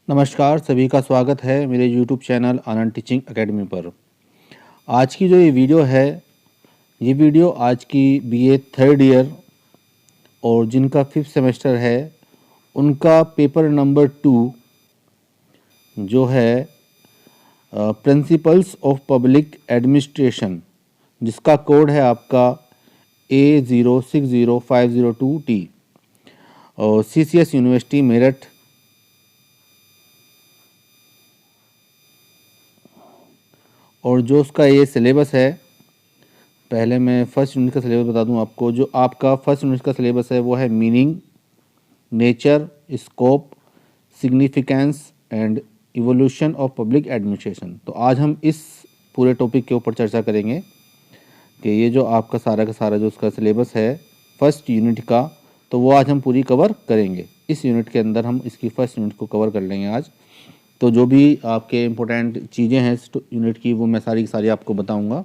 नमस्कार, सभी का स्वागत है मेरे यूट्यूब चैनल आनंद टीचिंग एकेडमी पर। आज की जो ये वीडियो है, ये वीडियो आज की बीए थर्ड ईयर और जिनका 5th सेमेस्टर है उनका पेपर नंबर 2 जो है प्रिंसिपल्स ऑफ पब्लिक एडमिनिस्ट्रेशन, जिसका कोड है आपका A060502T और CCS यूनिवर्सिटी मेरठ। और जो उसका ये सिलेबस है, पहले मैं फर्स्ट यूनिट का सिलेबस बता दूं आपको। जो आपका फर्स्ट यूनिट का सिलेबस है वो है meaning, nature, scope, significance and evolution of public administration. तो आज हम इस पूरे टॉपिक के ऊपर चर्चा करेंगे कि ये जो आपका सारा का सारा जो उसका सिलेबस है फर्स्ट यूनिट का, तो वो आज हम पूरी कवर करेंगे। इस यूनिट के अंदर हम इसकी फर्स्ट यूनिट को कवर कर लेंगे आज। तो जो भी आपके इम्पोर्टेंट चीज़ें हैं इस यूनिट की वो मैं सारी की सारी आपको बताऊंगा।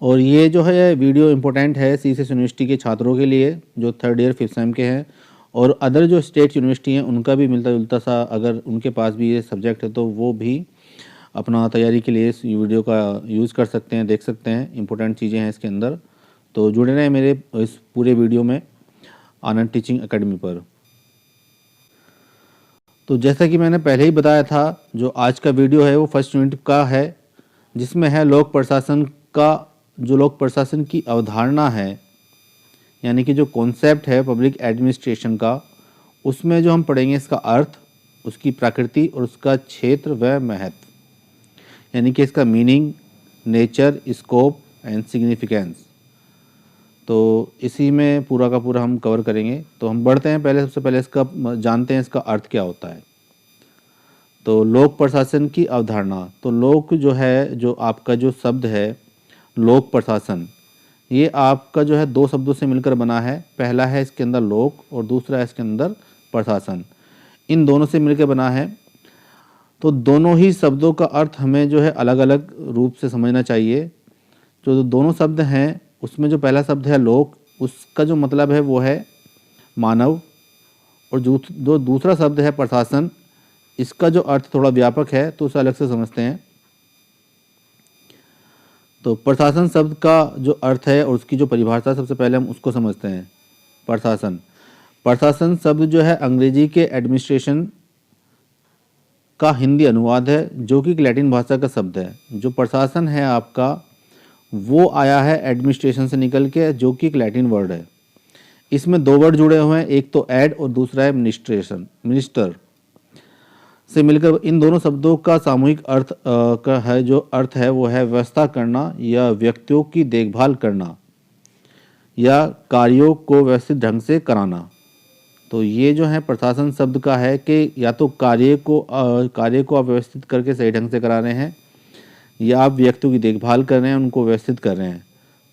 और ये जो है वीडियो इम्पोर्टेंट है सीसीएस यूनिवर्सिटी के छात्रों के लिए जो थर्ड ईयर 5th सेम के हैं, और अदर जो स्टेट यूनिवर्सिटी हैं उनका भी मिलता जुलता सा अगर उनके पास भी ये सब्जेक्ट है तो वो भी अपना तैयारी के लिए इस वीडियो का यूज़ कर सकते हैं, देख सकते हैं। इम्पोर्टेंट चीज़ें हैं इसके अंदर, तो जुड़े रहें मेरे इस पूरे वीडियो में आनंद टीचिंग एकेडमी पर। तो जैसा कि मैंने पहले ही बताया था, जो आज का वीडियो है वो फर्स्ट यूनिट का है, जिसमें है लोक प्रशासन का, जो लोक प्रशासन की अवधारणा है, यानी कि जो कॉन्सेप्ट है पब्लिक एडमिनिस्ट्रेशन का, उसमें जो हम पढ़ेंगे इसका अर्थ, उसकी प्रकृति और उसका क्षेत्र व महत्व, यानी कि इसका meaning, nature, scope and significance. तो इसी में पूरा का पूरा हम कवर करेंगे। तो हम बढ़ते हैं, पहले सबसे पहले इसका जानते हैं इसका अर्थ क्या होता है। तो लोक प्रशासन की अवधारणा, तो लोक जो है, जो आपका जो शब्द है लोक प्रशासन, ये आपका जो है दो शब्दों से मिलकर बना है। पहला है इसके अंदर लोक और दूसरा है इसके अंदर प्रशासन, इन दोनों से मिलकर बना है। तो दोनों ही शब्दों का अर्थ हमें जो है अलग अलग रूप से समझना चाहिए। जो दोनों शब्द हैं उसमें जो पहला शब्द है लोक, उसका जो मतलब है वो है मानव, और जो दूसरा शब्द है प्रशासन, इसका जो अर्थ थोड़ा व्यापक है तो उसे अलग से समझते हैं। तो प्रशासन शब्द का जो अर्थ है और उसकी जो परिभाषा, सबसे पहले हम उसको समझते हैं। प्रशासन प्रशासन शब्द जो है अंग्रेजी के एडमिनिस्ट्रेशन का हिंदी अनुवाद है, जो कि लैटिन भाषा का शब्द है। जो प्रशासन है आपका वो आया है एडमिनिस्ट्रेशन से निकल के, जो कि एक लैटिन वर्ड है। इसमें दो वर्ड जुड़े हुए हैं, एक तो एड और दूसरा है मिनिस्ट्रेशन, मिनिस्टर से मिलकर इन दोनों शब्दों का सामूहिक अर्थ का है, जो अर्थ है वो है व्यवस्था करना या व्यक्तियों की देखभाल करना या कार्यों को व्यवस्थित ढंग से कराना। तो ये जो है प्रशासन शब्द का है कि या तो कार्य को आप व्यवस्थित करके सही ढंग से करा रहे हैं, या आप व्यक्तियों की देखभाल कर रहे हैं, उनको व्यवस्थित कर रहे हैं।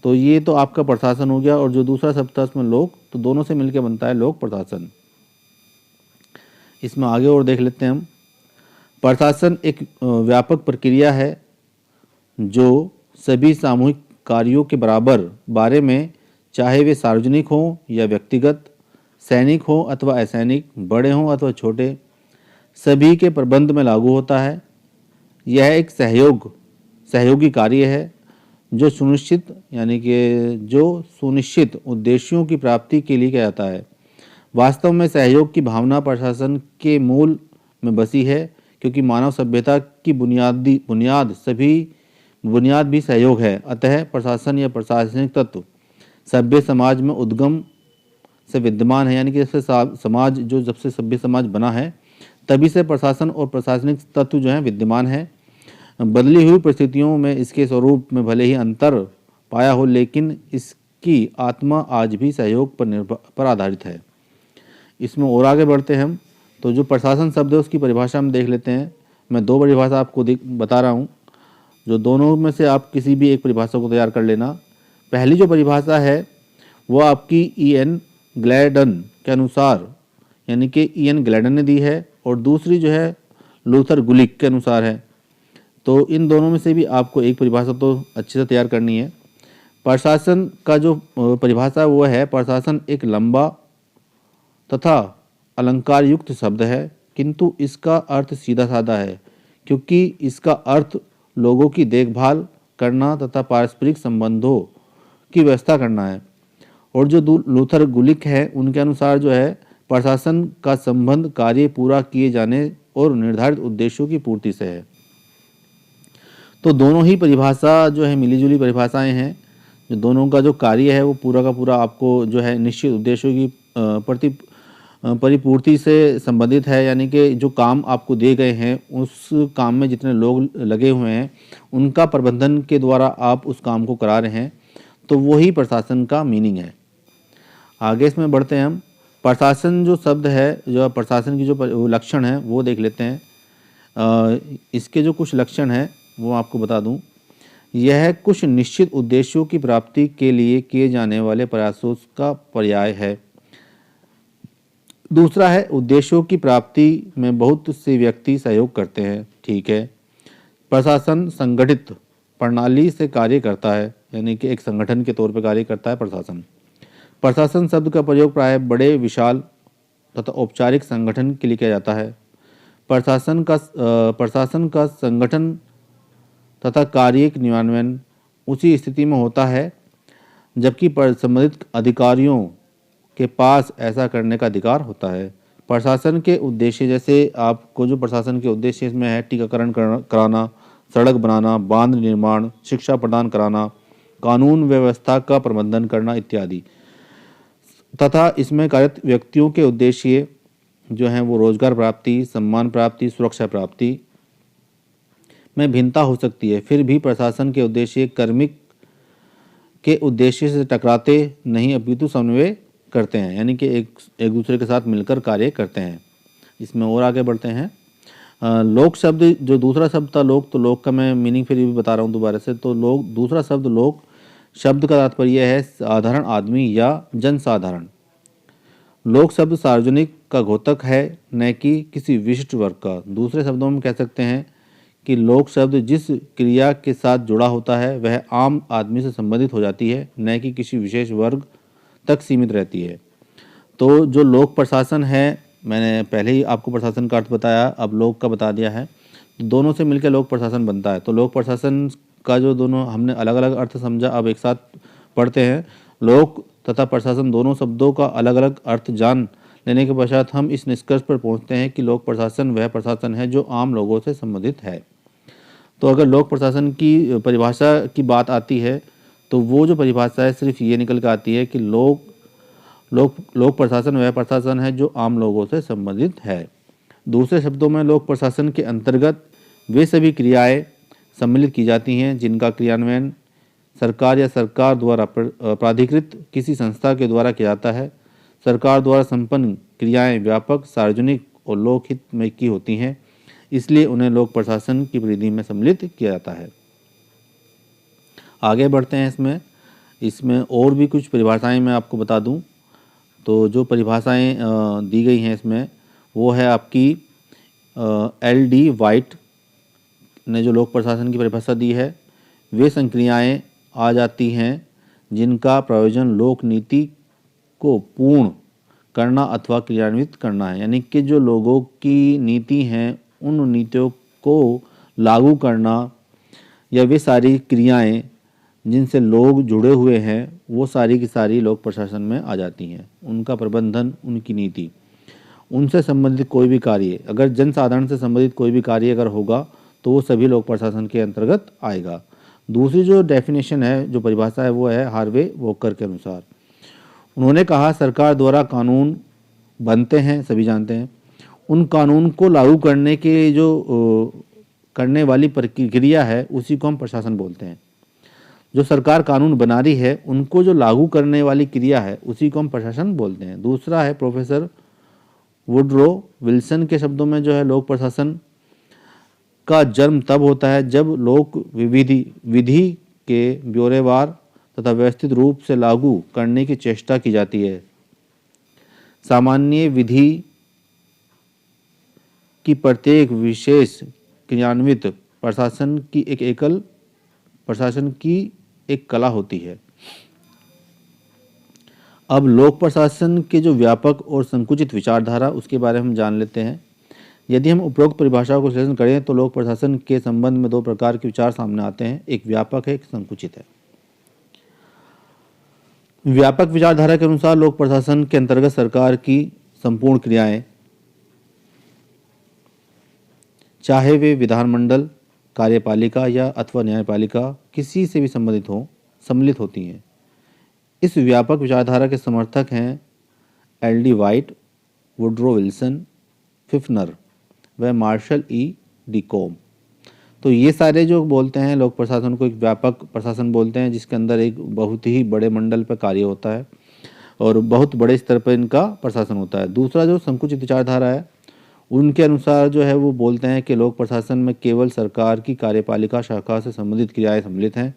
तो ये तो आपका प्रशासन हो गया। और जो दूसरा शब्द था उसमें लोक, तो दोनों से मिलकर बनता है लोक प्रशासन। इसमें आगे और देख लेते हैं हम। प्रशासन एक व्यापक प्रक्रिया है जो सभी सामूहिक कार्यों के बारे में, चाहे वे सार्वजनिक हों या व्यक्तिगत, सैनिक हों अथवा असैनिक, बड़े हों अथवा छोटे, सभी के प्रबंध में लागू होता है। यह एक सहयोगी कार्य है जो सुनिश्चित उद्देश्यों की प्राप्ति के लिए किया जाता है। वास्तव में सहयोग की भावना प्रशासन के मूल में बसी है, क्योंकि मानव सभ्यता की बुनियाद भी सहयोग है। अतः प्रशासन या प्रशासनिक तत्व सभ्य समाज में उद्गम से विद्यमान है, यानी कि जब से सभ्य समाज बना है तभी से प्रशासन और प्रशासनिक तत्व जो हैं विद्यमान है। बदली हुई परिस्थितियों में इसके स्वरूप में भले ही अंतर पाया हो, लेकिन इसकी आत्मा आज भी सहयोग पर आधारित है। इसमें और आगे बढ़ते हैं हम। तो जो प्रशासन शब्द है उसकी परिभाषा हम देख लेते हैं। मैं दो परिभाषा आपको बता रहा हूँ, जो दोनों में से आप किसी भी एक परिभाषा को तैयार कर लेना। पहली जो परिभाषा है वो आपकी E.N. ग्लैडन के अनुसार, यानी कि E.N. ग्लैडन ने दी है, और दूसरी जो है लूथर गुलिक के अनुसार है। तो इन दोनों में से भी आपको एक परिभाषा तो अच्छे से तैयार करनी है। प्रशासन का जो परिभाषा वो है, प्रशासन एक लंबा तथा अलंकार युक्त शब्द है किंतु इसका अर्थ सीधा साधा है, क्योंकि इसका अर्थ लोगों की देखभाल करना तथा पारस्परिक संबंधों की व्यवस्था करना है। और जो लूथर गुलिक है उनके अनुसार जो है प्रशासन का संबंध कार्य पूरा किए जाने और निर्धारित उद्देश्यों की पूर्ति से है। तो दोनों ही परिभाषा जो है मिली जुली परिभाषाएं हैं। जो दोनों का जो कार्य है वो पूरा का पूरा आपको जो है निश्चित उद्देश्यों की परिपूर्ति से संबंधित है, यानी कि जो काम आपको दिए गए हैं उस काम में जितने लोग लगे हुए हैं उनका प्रबंधन के द्वारा आप उस काम को करा रहे हैं, तो वही प्रशासन का मीनिंग है। आगे इसमें बढ़ते हैं हम। प्रशासन जो शब्द है, जो प्रशासन की जो लक्षण है वो देख लेते हैं। इसके जो कुछ लक्षण हैं वो आपको बता दूं। यह कुछ निश्चित उद्देश्यों की प्राप्ति के लिए किए जाने वाले प्रयासों का पर्याय है। दूसरा है उद्देश्यों की प्राप्ति में बहुत से व्यक्ति सहयोग करते हैं। ठीक है। प्रशासन संगठित प्रणाली से कार्य करता है, यानी कि एक संगठन के तौर पर कार्य करता है प्रशासन। प्रशासन शब्द का प्रयोग प्राय बड़े विशाल तथा औपचारिक संगठन के लिए किया जाता है। प्रशासन का संगठन तथा कार्य क्रियान्वयन उसी स्थिति में होता है जबकि संबंधित अधिकारियों के पास ऐसा करने का अधिकार होता है। प्रशासन के उद्देश्य, जैसे आपको जो प्रशासन के उद्देश्य इसमें है टीकाकरण कराना, सड़क बनाना, बांध निर्माण, शिक्षा प्रदान कराना, कानून व्यवस्था का प्रबंधन करना इत्यादि। तथा इसमें कार्यरत व्यक्तियों के उद्देश्य जो हैं वो रोजगार प्राप्ति, सम्मान प्राप्ति, सुरक्षा प्राप्ति में भिन्नता हो सकती है। फिर भी प्रशासन के उद्देश्य कार्मिक के उद्देश्य से टकराते नहीं अपितु समन्वय करते हैं, यानी कि एक दूसरे के साथ मिलकर कार्य करते हैं। इसमें और आगे बढ़ते हैं। लोक शब्द, जो दूसरा शब्द था लोक, तो लोक का मैं मीनिंग फिर भी बता रहा हूँ दोबारा से। तो लोक, दूसरा शब्द लोक शब्द का तात्पर्य है साधारण आदमी या जनसाधारण। लोक शब्द सार्वजनिक का घोतक है, न कि किसी विशिष्ट वर्ग का। दूसरे शब्दों में कह सकते हैं कि लोक शब्द जिस क्रिया के साथ जुड़ा होता है वह आम आदमी से संबंधित हो जाती है, न कि किसी विशेष वर्ग तक सीमित रहती है। तो जो लोक प्रशासन है, मैंने पहले ही आपको प्रशासन का अर्थ बताया, अब लोक का बता दिया है। तो दोनों से मिलकर लोक प्रशासन बनता है। तो लोक प्रशासन का जो दोनों हमने अलग अलग अर्थ समझा, अब एक साथ पढ़ते हैं। लोक तथा प्रशासन दोनों शब्दों का अलग अलग अर्थ जान लेने के पश्चात हम इस निष्कर्ष पर पहुंचते हैं कि लोक प्रशासन वह प्रशासन है जो आम लोगों से संबंधित है। तो अगर लोक प्रशासन की परिभाषा की बात आती है तो वो जो परिभाषा है सिर्फ ये निकल कर आती है कि लोक प्रशासन वह प्रशासन है जो आम लोगों से संबंधित है। दूसरे शब्दों में लोक प्रशासन के अंतर्गत वे सभी क्रियाएं सम्मिलित की जाती हैं जिनका क्रियान्वयन सरकार या सरकार द्वारा प्राधिकृत किसी संस्था के द्वारा किया जाता है। सरकार द्वारा संपन्न क्रियाएं व्यापक, सार्वजनिक और लोकहित में की होती हैं, इसलिए उन्हें लोक प्रशासन की परिधि में सम्मिलित किया जाता है। आगे बढ़ते हैं। इसमें और भी कुछ परिभाषाएं मैं आपको बता दूं। तो जो परिभाषाएं दी गई हैं इसमें वो है आपकी L.D. वाइट ने जो लोक प्रशासन की परिभाषा दी है, वे संक्रियाएं आ जाती हैं जिनका प्रयोजन लोक नीति को पूर्ण करना अथवा क्रियान्वित करना है, यानी कि जो लोगों की नीति हैं उन नीतियों को लागू करना या वे सारी क्रियाएं जिनसे लोग जुड़े हुए हैं वो सारी की सारी लोक प्रशासन में आ जाती हैं। उनका प्रबंधन, उनकी नीति, उनसे संबंधित कोई भी कार्य, अगर जनसाधारण से संबंधित कोई भी कार्य अगर होगा तो वो सभी लोक प्रशासन के अंतर्गत आएगा। दूसरी जो डेफिनेशन है, जो परिभाषा है, वो है हार्वे वॉकर के अनुसार। उन्होंने कहा सरकार द्वारा कानून बनते हैं, सभी जानते हैं। उन कानून को लागू करने के जो करने वाली प्रक्रिया है उसी को हम प्रशासन बोलते हैं। जो सरकार कानून बना रही है उनको जो लागू करने वाली क्रिया है उसी को हम प्रशासन बोलते हैं। दूसरा है प्रोफेसर वुडरो विल्सन के शब्दों में जो है लोक प्रशासन का जन्म तब होता है जब लोक विधि के ब्यौरेवार तथा व्यवस्थित रूप से लागू करने की चेष्टा की जाती है। सामान्य विधि की प्रत्येक विशेष क्रियान्वित प्रशासन की एक कला होती है। अब लोक प्रशासन के जो व्यापक और संकुचित विचारधारा उसके बारे में हम जान लेते हैं। यदि हम उपरोक्त परिभाषा को विश्लेषण करें तो लोक प्रशासन के संबंध में दो प्रकार के विचार सामने आते हैं, एक व्यापक है, एक संकुचित है। व्यापक विचारधारा के अनुसार लोक प्रशासन के अंतर्गत सरकार की संपूर्ण क्रियाएं, चाहे वे विधानमंडल, कार्यपालिका या अथवा न्यायपालिका किसी से भी संबंधित हो, सम्मिलित होती हैं। इस व्यापक विचारधारा के समर्थक हैं एल.डी. वाइट, वुड्रो विल्सन, फिफ्नर व मार्शल ई. डिकोम। तो ये सारे जो बोलते हैं लोक प्रशासन को एक व्यापक प्रशासन बोलते हैं, जिसके अंदर एक बहुत ही बड़े मंडल पर कार्य होता है और बहुत बड़े स्तर पर इनका प्रशासन होता है। दूसरा जो संकुचित विचारधारा है, उनके अनुसार जो है वो बोलते हैं कि लोक प्रशासन में केवल सरकार की कार्यपालिका शाखा से संबंधित क्रियाएं सम्मिलित हैं,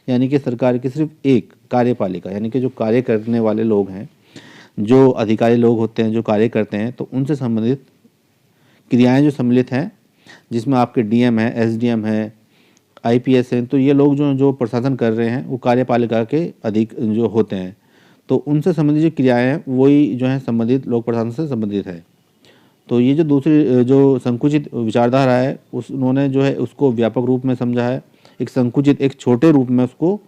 यानी कि सरकार की सिर्फ एक कार्यपालिका, यानी कि जो कार्य करने वाले लोग हैं, जो अधिकारी लोग होते हैं, जो कार्य करते हैं, तो उनसे संबंधित क्रियाएं जो सम्मिलित हैं, जिसमें आपके डीएम है, एसडीएम है, आईपीएस हैं, तो ये लोग जो प्रशासन कर रहे हैं वो कार्यपालिका के अधिक जो होते हैं, तो उनसे संबंधित जो क्रियाएं हैं वही जो है संबंधित लोक प्रशासन से संबंधित है। तो ये जो दूसरी जो संकुचित विचारधारा है, उन्होंने जो है उसको व्यापक रूप में समझा है, एक संकुचित एक छोटे रूप में उसको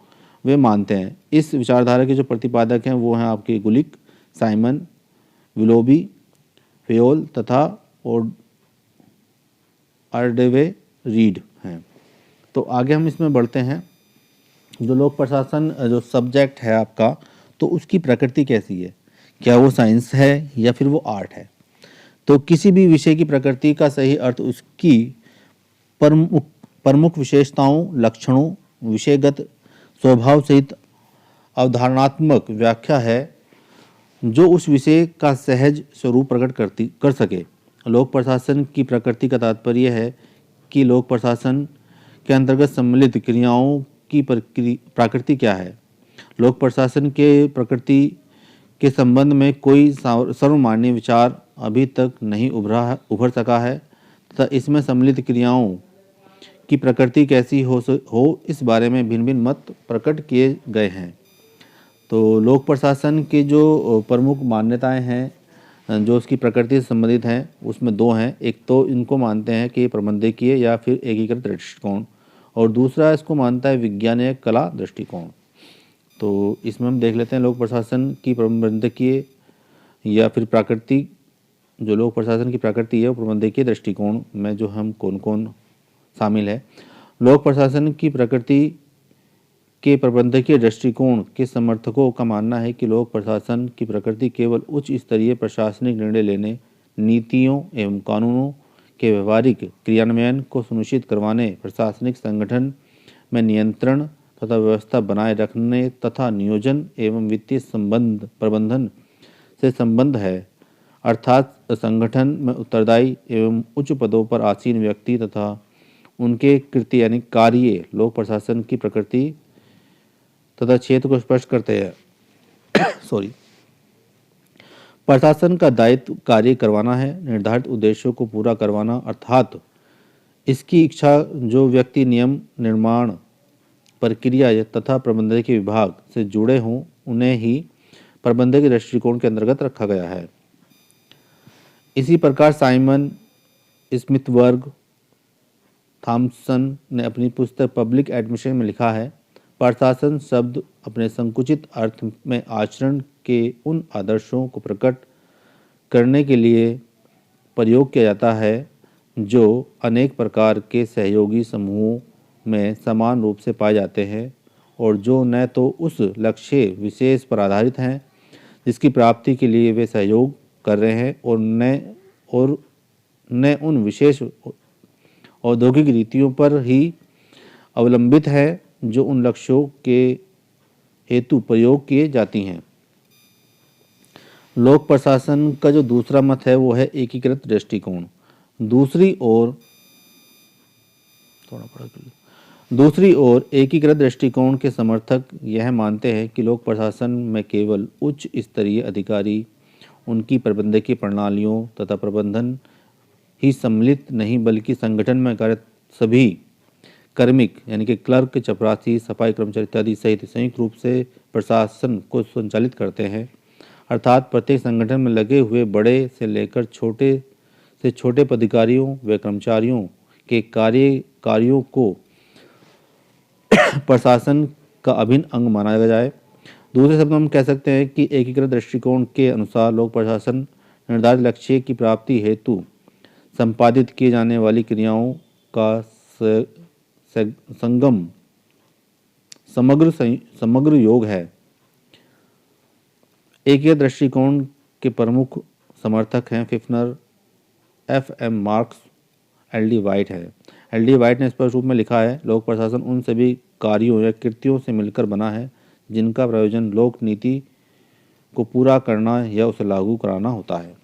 वे मानते हैं। इस विचारधारा के जो प्रतिपादक हैं वो हैं आपके गुलिक, साइमन, विलोबी, फेयोल तथा आर्डेवे रीड हैं। तो आगे हम इसमें बढ़ते हैं। जो लोक प्रशासन जो सब्जेक्ट है आपका, तो उसकी प्रकृति कैसी है, क्या वो साइंस है या फिर वो आर्ट है। तो किसी भी विषय की प्रकृति का सही अर्थ उसकी प्रमुख विशेषताओं, लक्षणों, विषयगत स्वभाव सहित अवधारणात्मक व्याख्या है जो उस विषय का सहज स्वरूप प्रकट कर सके। लोक प्रशासन की प्रकृति का तात्पर्य है कि लोक प्रशासन के अंतर्गत सम्मिलित क्रियाओं की प्रकृति क्या है। लोक प्रशासन के प्रकृति के संबंध में कोई सर्वमान्य विचार अभी तक नहीं उभर सका है तथा इसमें सम्मिलित क्रियाओं की प्रकृति कैसी हो इस बारे में भिन्न भिन्न मत प्रकट किए गए हैं। तो लोक प्रशासन के जो प्रमुख मान्यताएं हैं जो उसकी प्रकृति से संबंधित हैं, उसमें दो हैं। एक तो इनको मानते हैं कि प्रबंधकीय या फिर एकीकृत दृष्टिकोण, और दूसरा इसको मानता है विज्ञान कला दृष्टिकोण। तो इसमें हम देख लेते हैं लोक प्रशासन की प्रबंधकीय या फिर प्राकृतिक, जो लोक प्रशासन की प्रकृति है वो प्रबंधकीय दृष्टिकोण में जो हम कौन कौन शामिल है। लोक प्रशासन की प्रकृति के प्रबंधकीय दृष्टिकोण के समर्थकों का मानना है कि लोक प्रशासन की प्रकृति केवल उच्च स्तरीय प्रशासनिक निर्णय लेने, नीतियों एवं कानूनों के व्यवहारिक क्रियान्वयन को सुनिश्चित करवाने, प्रशासनिक संगठन में नियंत्रण तथा व्यवस्था बनाए रखने तथा नियोजन एवं वित्तीय प्रबंधन से संबंध है। अर्थात संगठन में उत्तरदायी एवं उच्च पदों पर आसीन व्यक्ति तथा उनके कृत्य यानी कार्य लोक प्रशासन की प्रकृति तथा क्षेत्र को स्पष्ट करते हैं। सॉरी। प्रशासन का दायित्व कार्य करवाना है, निर्धारित उद्देश्यों को पूरा करवाना, अर्थात इसकी इच्छा जो व्यक्ति नियम निर्माण प्रक्रिया तथा प्रबंधकीय विभाग से जुड़े हों उन्हें ही प्रबंधकीय दृष्टिकोण के अंतर्गत रखा गया है। इसी प्रकार साइमन, स्मिथवर्ग, थॉमसन ने अपनी पुस्तक पब्लिक एडमिनिस्ट्रेशन में लिखा है, प्रशासन शब्द अपने संकुचित अर्थ में आचरण के उन आदर्शों को प्रकट करने के लिए प्रयोग किया जाता है जो अनेक प्रकार के सहयोगी समूहों में समान रूप से पाए जाते हैं और जो न तो उस लक्ष्य विशेष पर आधारित हैं जिसकी प्राप्ति के लिए वे सहयोग कर रहे हैं और न उन विशेष औद्योगिक रीतियों पर ही अवलंबित है जो उन लक्ष्यों के हेतु प्रयोग किए जाती हैं। लोक प्रशासन का जो दूसरा मत है वो है एकीकृत दृष्टिकोण। दूसरी ओर एकीकृत दृष्टिकोण के समर्थक यह मानते हैं कि लोक प्रशासन में केवल उच्च स्तरीय अधिकारी, उनकी प्रबंधकीय प्रणालियों तथा प्रबंधन ही सम्मिलित नहीं बल्कि संगठन में कार्यरत सभी कार्मिक यानी कि क्लर्क, चपरासी, सफाई कर्मचारी इत्यादि सहित संयुक्त रूप से प्रशासन को संचालित करते हैं। अर्थात प्रत्येक संगठन में लगे हुए बड़े से लेकर छोटे से छोटे पदाधिकारियों व कर्मचारियों के कार्यों को प्रशासन का अभिन्न अंग माना जाए। दूसरे शब्दों में हम कह सकते हैं कि एकीकृत दृष्टिकोण के अनुसार लोक प्रशासन निर्धारित लक्ष्य की प्राप्ति हेतु संपादित किए जाने वाली क्रियाओं का संगम समग्र योग है। एकीकृत दृष्टिकोण के प्रमुख समर्थक हैं फिफ्नर, एफ.एम. Marks, LD. वाइट है। एल.डी. वाइट ने स्पष्ट रूप में लिखा है, लोक प्रशासन उन सभी कार्यों या कृत्यों से मिलकर बना है जिनका प्रयोजन लोक नीति को पूरा करना या उसे लागू कराना होता है।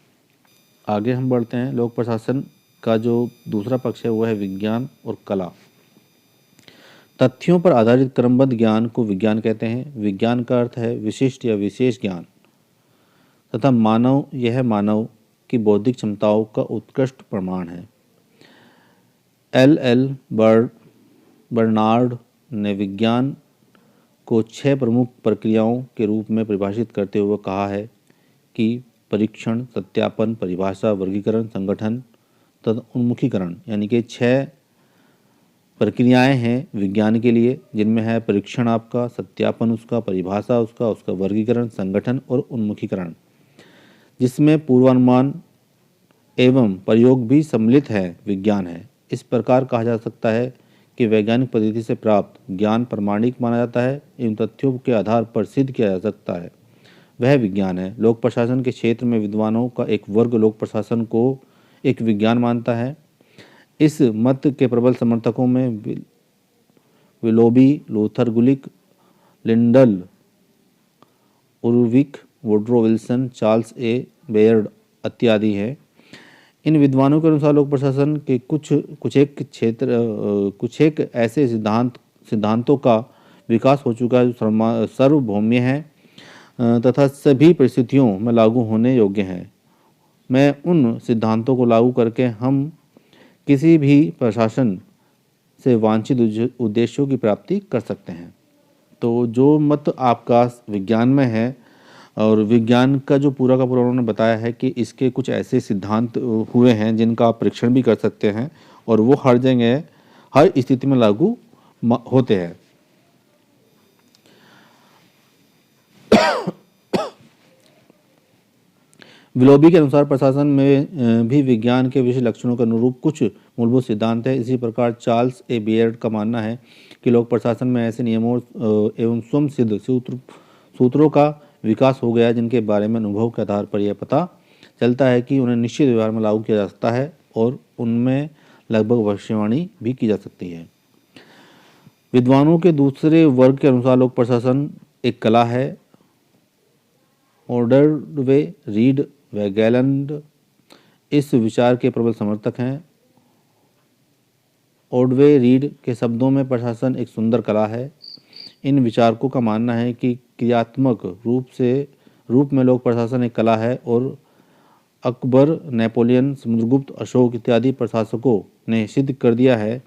आगे हम बढ़ते हैं। लोक प्रशासन का जो दूसरा पक्ष है वो है विज्ञान और कला। तथ्यों पर आधारित क्रमबद्ध ज्ञान को विज्ञान कहते हैं। विज्ञान का अर्थ है विशिष्ट या विशेष ज्ञान तथा यह मानव की बौद्धिक क्षमताओं का उत्कृष्ट प्रमाण है। एल बर्नार्ड ने विज्ञान को 6 प्रमुख प्रक्रियाओं के रूप में परिभाषित करते हुए कहा है कि परीक्षण, सत्यापन, परिभाषा, वर्गीकरण, संगठन तथा उन्मुखीकरण, यानी कि 6 प्रक्रियाएं हैं विज्ञान के लिए, जिनमें है परीक्षण आपका, सत्यापन उसका, परिभाषा उसका वर्गीकरण, संगठन और उन्मुखीकरण, जिसमें पूर्वानुमान एवं प्रयोग भी सम्मिलित है विज्ञान है। इस प्रकार कहा जा सकता है कि वैज्ञानिक पद्धति से प्राप्त ज्ञान प्रमाणिक माना जाता है एवं तथ्यों के आधार पर सिद्ध किया जा सकता है, वह विज्ञान है। लोक प्रशासन के क्षेत्र में विद्वानों का एक वर्ग लोक प्रशासन को एक विज्ञान मानता है। इस मत के प्रबल समर्थकों में Willoughby, Luther Gulick, Lyndall, Urwick, Woodrow Wilson, Charles A Beard इत्यादि हैं। इन विद्वानों के अनुसार लोक प्रशासन के कुछ एक ऐसे सिद्धांतों का विकास हो चुका है जो सार्वभौम्य है तथा सभी परिस्थितियों में लागू होने योग्य हैं। मैं उन सिद्धांतों को लागू करके हम किसी भी प्रशासन से वांछित उद्देश्यों की प्राप्ति कर सकते हैं। तो जो मत आपका विज्ञान में है और विज्ञान का जो पूरा का पूरा उन्होंने बताया है कि इसके कुछ ऐसे सिद्धांत हुए हैं जिनका आप परीक्षण भी कर सकते हैं और वो हर जगह हर स्थिति में लागू होते हैं। विलोबी के अनुसार प्रशासन में भी विज्ञान के विशेष लक्षणों के अनुरूप कुछ मूलभूत सिद्धांत है। इसी प्रकार चार्ल्स ए बेयर्ड का मानना है कि लोक प्रशासन में ऐसे नियमों एवं स्वयं सिद्ध सूत्रों का विकास हो गया जिनके बारे में अनुभव के आधार पर यह पता चलता है कि उन्हें निश्चित व्यवहार में लागू किया जा सकता है और उनमें लगभग भविष्यवाणी भी की जा सकती है। विद्वानों के दूसरे वर्ग के अनुसार लोक प्रशासन एक कला है। ऑर्डरवे, रीड व गैलैंड इस विचार के प्रबल समर्थक हैं। ऑर्डरवे रीड के शब्दों में प्रशासन एक सुंदर कला है। इन विचारकों का मानना है कि क्रियात्मक रूप में लोक प्रशासन एक कला है और अकबर, नेपोलियन, समुद्रगुप्त, अशोक इत्यादि प्रशासकों ने सिद्ध कर दिया है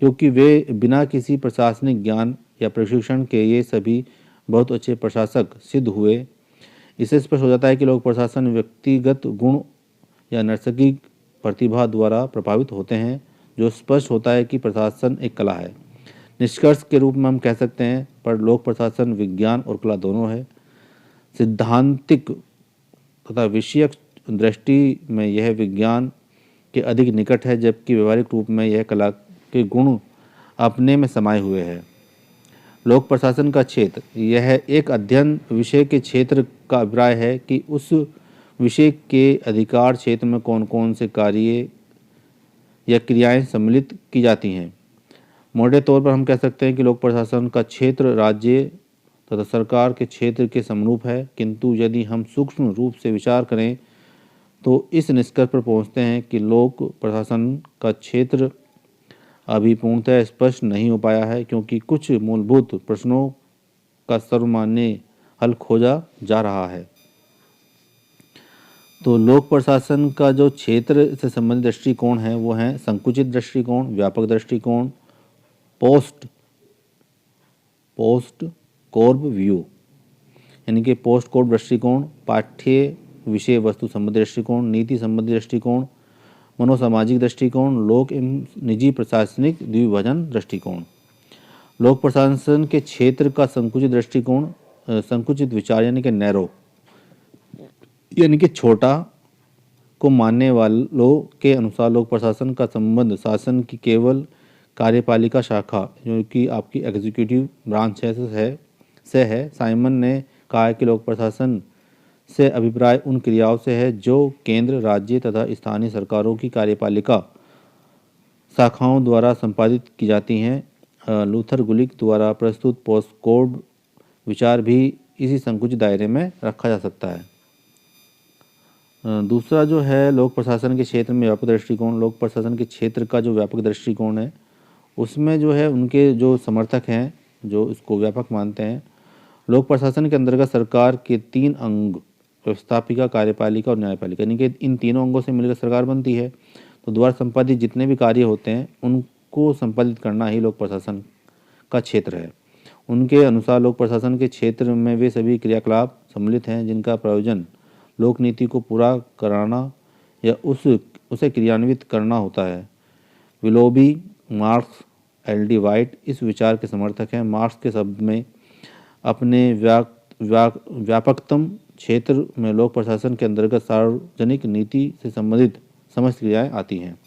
क्योंकि वे बिना किसी प्रशासनिक ज्ञान या प्रशिक्षण के ये सभी बहुत अच्छे प्रशासक सिद्ध हुए। इससे स्पष्ट हो जाता है कि लोक प्रशासन व्यक्तिगत गुण या नैसर्गिक प्रतिभा द्वारा प्रभावित होते हैं, जो स्पष्ट होता है कि प्रशासन एक कला है। निष्कर्ष के रूप में हम कह सकते हैं पर लोक प्रशासन विज्ञान और कला दोनों है। सिद्धांतिक तथा विषयक दृष्टि में यह विज्ञान के अधिक निकट है, जबकि व्यवहारिक रूप में यह कला के गुण अपने में समाये हुए हैं। लोक प्रशासन का क्षेत्र यह एक अध्ययन विषय के क्षेत्र का अभिप्राय है कि उस विषय के अधिकार क्षेत्र में कौन कौन से कार्य या क्रियाएं सम्मिलित की जाती हैं। मोटे तौर पर हम कह सकते हैं कि लोक प्रशासन का क्षेत्र राज्य तथा सरकार के क्षेत्र के समरूप है, किंतु यदि हम सूक्ष्म रूप से विचार करें तो इस निष्कर्ष पर पहुंचते हैं कि लोक प्रशासन का क्षेत्र अभी पूर्णतः स्पष्ट नहीं हो पाया है क्योंकि कुछ मूलभूत प्रश्नों का सर्वमान्य हल खोजा जा रहा है। तो लोक प्रशासन का जो क्षेत्र से संबंधित दृष्टिकोण है वो है संकुचित दृष्टिकोण, व्यापक दृष्टिकोण, पोस्ट कॉर्ब व्यू, यानी कि पोस्ट कॉर्ब दृष्टिकोण, पाठ्य विषय वस्तु संबंधी दृष्टिकोण, नीति संबंधी दृष्टिकोण, मनोसामाजिक दृष्टिकोण, लोक एवं निजी प्रशासनिक द्विभाजन दृष्टिकोण। लोक प्रशासन के क्षेत्र का संकुचित दृष्टिकोण, संकुचित विचार यानी कि नैरो, यानी कि छोटा को मानने वालों के अनुसार लोक प्रशासन का संबंध शासन की केवल कार्यपालिका शाखा जो कि आपकी एग्जीक्यूटिव ब्रांच से है। साइमन ने कहा कि लोक प्रशासन से अभिप्राय उन क्रियाओं से है जो केंद्र, राज्य तथा स्थानीय सरकारों की कार्यपालिका शाखाओं द्वारा संपादित की जाती हैं। लूथर गुलिक द्वारा प्रस्तुत पोस्टकोड विचार भी इसी संकुचित दायरे में रखा जा सकता है। दूसरा जो है लोक प्रशासन के क्षेत्र में व्यापक दृष्टिकोण। लोक प्रशासन के क्षेत्र का जो व्यापक दृष्टिकोण है उसमें जो है उनके जो समर्थक हैं जो इसको व्यापक मानते हैं। लोक प्रशासन के अंतर्गत सरकार के 3 अंग, व्यवस्थापिका, कार्यपालिका और न्यायपालिका, यानी कि इन तीनों अंगों से मिलकर सरकार बनती है। तो द्वारा संपादित जितने भी कार्य होते हैं उनको संपादित करना ही लोक प्रशासन का क्षेत्र है। उनके अनुसार लोक प्रशासन के क्षेत्र में वे सभी क्रियाकलाप सम्मिलित हैं जिनका प्रयोजन लोक नीति को पूरा कराना या उसे क्रियान्वित करना होता है। Willoughby, marks, LD. वाइट इस विचार के समर्थक हैं। मार्क्स के शब्द में अपने व्यापकतम क्षेत्र में लोक प्रशासन के अंतर्गत सार्वजनिक नीति से संबंधित समस्त क्रियाएं आती हैं।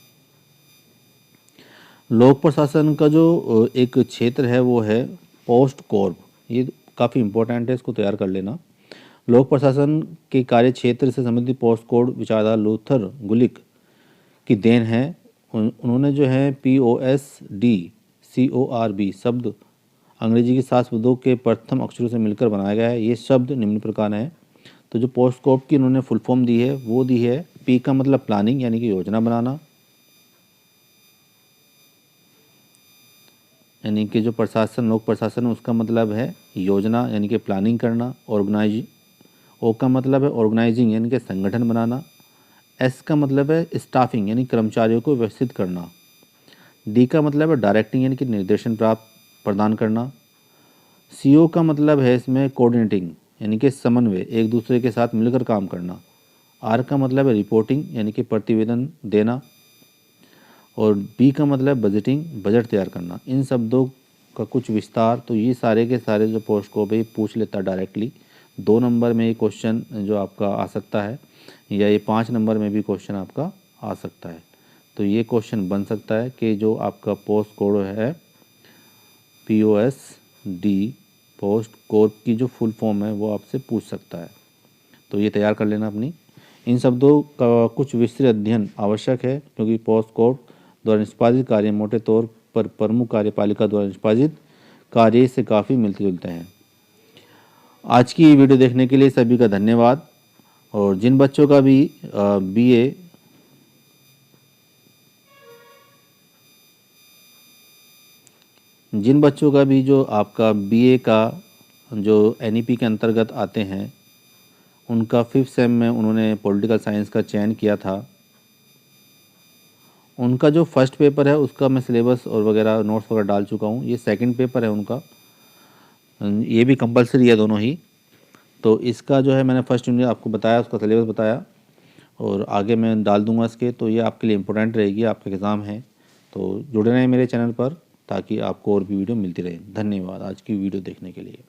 लोक प्रशासन का जो एक क्षेत्र है वो है पोस्ट कॉर्प। ये काफ़ी इम्पोर्टेंट है, इसको तैयार कर लेना। लोक प्रशासन के कार्य क्षेत्र से संबंधित पोस्ट कोड विचारधारा लूथर गुलिक की देन है। उन्होंने जो है POSDCORB शब्द अंग्रेजी के 7 शब्दों के प्रथम अक्षरों से मिलकर बनाया गया है। ये शब्द निम्न प्रकार हैं। तो जो पोस्ट कोड की उन्होंने फुल फॉर्म दी है वो दी है P का मतलब प्लानिंग यानी कि योजना बनाना, यानी कि जो प्रशासन लोक प्रशासन है उसका मतलब है योजना यानी कि प्लानिंग करना। O का मतलब है ऑर्गेनाइजिंग यानी कि संगठन बनाना। S का मतलब है स्टाफिंग यानी कर्मचारियों को व्यवस्थित करना। D का मतलब है डायरेक्टिंग यानी कि निर्देशन प्रदान करना। CO का मतलब है इसमें कोऑर्डिनेटिंग यानी कि समन्वय, एक दूसरे के साथ मिलकर काम करना। R का मतलब है रिपोर्टिंग यानी कि प्रतिवेदन देना। और B का मतलब है बजटिंग, बजट तैयार करना। इन शब्दों का कुछ विस्तार तो ये सारे के सारे जो पोस्ट को भी पूछ लेता है डायरेक्टली। 2 नंबर में ये क्वेश्चन जो आपका आ सकता है या ये 5 नंबर में भी क्वेश्चन आपका आ सकता है। तो ये क्वेश्चन बन सकता है कि जो आपका पोस्ट कोड है POSD पोस्ट कोड की जो फुल फॉर्म है वो आपसे पूछ सकता है। तो ये तैयार कर लेना अपनी। इन शब्दों का कुछ विस्तृत अध्ययन आवश्यक है क्योंकि पोस्ट कोड द्वारा निष्पादित कार्य मोटे तौर पर प्रमुख कार्यपालिका द्वारा निष्पादित कार्य से काफ़ी मिलते जुलते हैं। आज की वीडियो देखने के लिए सभी का धन्यवाद। और जिन बच्चों का भी BA जो आपका BA का जो NEP के अंतर्गत आते हैं उनका 5th सेम में उन्होंने पॉलिटिकल साइंस का चयन किया था। उनका जो फर्स्ट पेपर है उसका मैं सिलेबस और वगैरह नोट्स वगैरह डाल चुका हूँ। ये सेकंड पेपर है उनका, ये भी कंपलसरी है दोनों ही। तो इसका जो है मैंने फर्स्ट यूनिट आपको बताया, उसका सिलेबस बताया और आगे मैं डाल दूंगा इसके। तो ये आपके लिए इम्पोर्टेंट रहेगी, आपका एग्ज़ाम है। तो जुड़े रहें मेरे चैनल पर ताकि आपको और भी वीडियो मिलती रहे। धन्यवाद आज की वीडियो देखने के लिए।